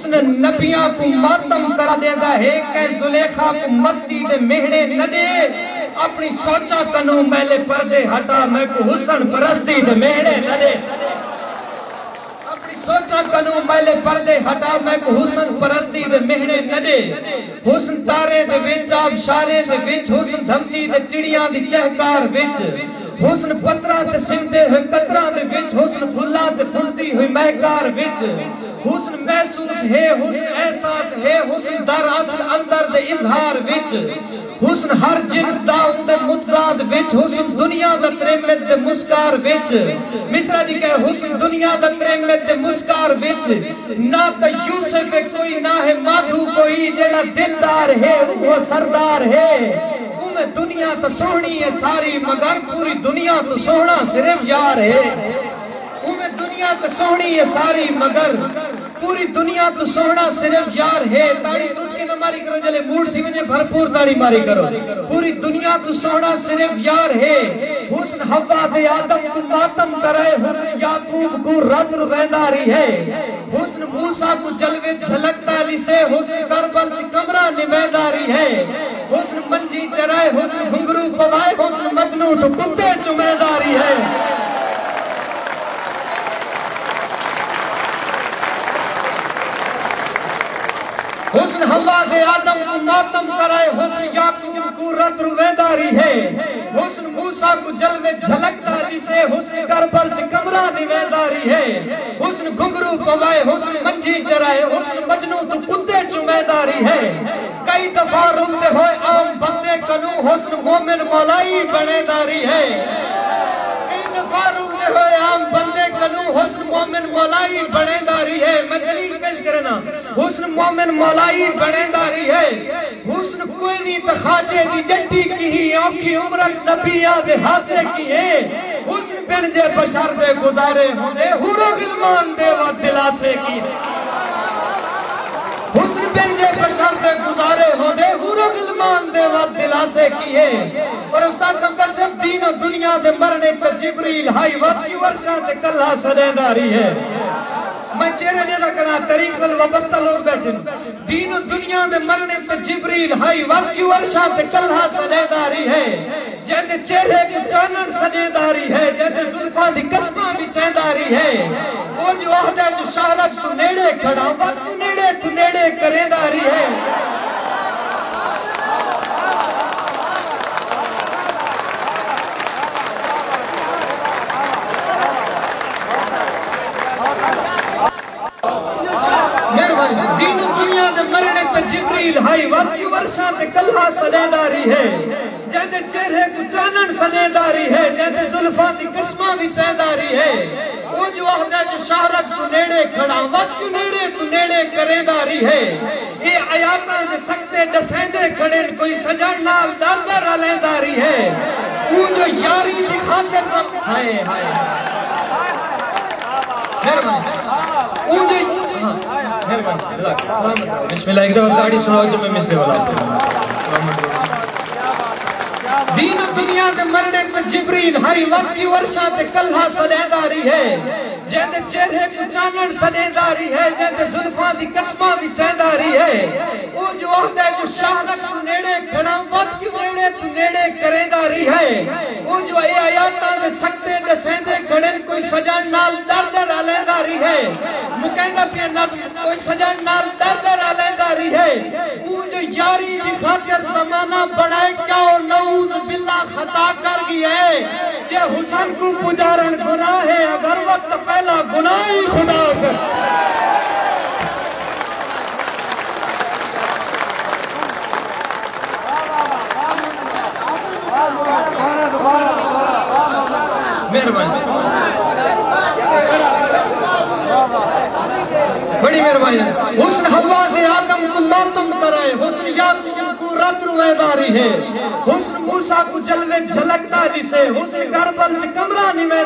حسن نبیاں کو ماتم کر دیتا ہے کہ زلیخا کو مستی دے مہڑے نہ دے اپنی سوچا کنوں میلے پردے ہٹا میں کو حسن پرستی دے مہڑے نہ دے سوچا کنوں میلے پردے ہٹا میں کو حسن پرستی دے مہنے نہ دے حسن تارے دے وچ آب شارے دے وچ حسن دھمتی دے چڑیاں دی چہکار وچ حسن پترا تے سمتے ہوئے قطراں دے وچ حسن پھلاں تے پھلتی ہوئی مہکار وچ حسن محسوس ہے حسن احساس ہے حسن در اصل اندر دے اظہار وچ حسن ہر جنس دا تے متضاد وچ حسن دنیا دا تریمت تے مسکار وچ مصرا دی کہ حسن دنیا دا تریمت تے مسکار وچ نہ تے یوسف کوئی نہ ہے مادھو کوئی جڑا دلدار ہے وہ سردار ہے دنیا تو سونی ہے ساری مگر پوری دنیا تو سونا صرف یار ہے دنیا تو سونی ہے ساری مگر پوری دنیا تو سونا صرف یار ہے تاڑی ٹوٹ کے نہ ماری کرو جلے موڈ تھی مجھے بھرپور تاڑی ماری کرو پوری دنیا تو سونا صرف یار ہے حسن حوا دے آدم کو ماتم کرے حسن یعقوب کو رد رویداری ہے حسن موسیٰ کو جلوے جھلکتا لی سے حسن کربل چی کمرہ نویداری ہے حسن منجی چرائے حسن گھنگرو پوائے حسن مجنو تو کتے چمیداری ہے حسن حوا دے آدم کو ماتم کرائے حسن یعقوب کو رد رویداری ہے حسن موسیٰ کو جلوے جھلکتا جسے حسن کربل چ کمرہ نویداری ہے حسن گھنگرو پوائے حسن منجی چرائے حسن مجنو تو کتے چمیداری ہے کئی دفعہ رلتے ہوئے عام بندے کنو حسن مومن مولائی بنے داری ہے فاروق نے ہوئے عام بندے کنو حسن مومن مولائی بڑے داری ہے میں دلیل پیش کرنا حسن مومن مولائی بڑے داری ہے حسن کوئی نہیں تخاجے دی جٹی کی ہی آنکھی عمرک نبیہ دے حاصے کی ہے حسن بن جے بشر دے گزارے ہونے حورو غلمان دے و دلاسے کی حسن بن جے بشر دے گزارے ہونے حورو غلمان دے و دلاسے کی ہے اور استاد سمدر سے دین و دنیا دے مرنے پر جبریل ہائی وقت کی ورشاں تے کلہ سلینداری ہے میں چہرے نیزہ کرنا طریق میں وابستہ لوگ بیٹھن دین و دنیا دے مرنے پر جبریل ہائی وقت کی ورشاں تے کلہ سلینداری ہے جہتے چہرے کی چانن سلینداری ہے جہتے ظلفہ دی قسمہ بھی چینداری ہے وہ جو عہدہ جو شہرت تو نیڑے کھڑا وقت تو نیڑے کرینداری ہے دین و دنیا دے مرنے پہ جبریل ہائی وقت کی ورشاں تے کلہ سلینداری ہے جہتے چہرے کو چانن سلینداری ہے جہتے ظلفہ دی قسمہ بھی چینداری ہے وہ جو عہدہ جو شہرت تو نیڑے کھڑا وقت تو نیڑے کرینداری ہے یہ آیاتاں دے سکتے دسیندے کھڑے کوئی سجن نال دردر علینداری ہے وہ جو یاری دی خاطر سب ہائے ہائے وہ جو بسم اللہ ایک دفعہ داڑھی سناؤ جو میں مصرے والا دین و دنیا دے مرنے پر جبریل ہائی وقت کی ورشاں تے کلہ سلینداری ہے جہتے چہرے کو چانن سلینداری ہے جہتے ظلفاں دی قسمہ بھی چینداری ہے وہ جو عہدہ جو شہرت تو نیڑے کھڑا وقت کی تو نیڑے کرینداری ہے وہ جو اے آیاتاں دے سکتے دے سیندے کھڑن کوئی سجن نال دردر علینداری ہے مکہندہ پہ نظم کوئی سجن نال دردر علینداری ہے وہ جو یاری دی خاطر زمانہ بڑھائے کیا اور نعوذ باللہ خطا کر گئی ہے کہ حسن کو پجارن گناہ ہے اگر وقت پہلا گناہ ہی خدا کر مہربانی بڑی مہربانی حسن حوا دے آدم کو ماتم کرائے حسن یعقوب کو رد رویداری ہے حسن موسیٰ کو جلوے جھلکتا جسے حسن کربل سے کمرہ نویداری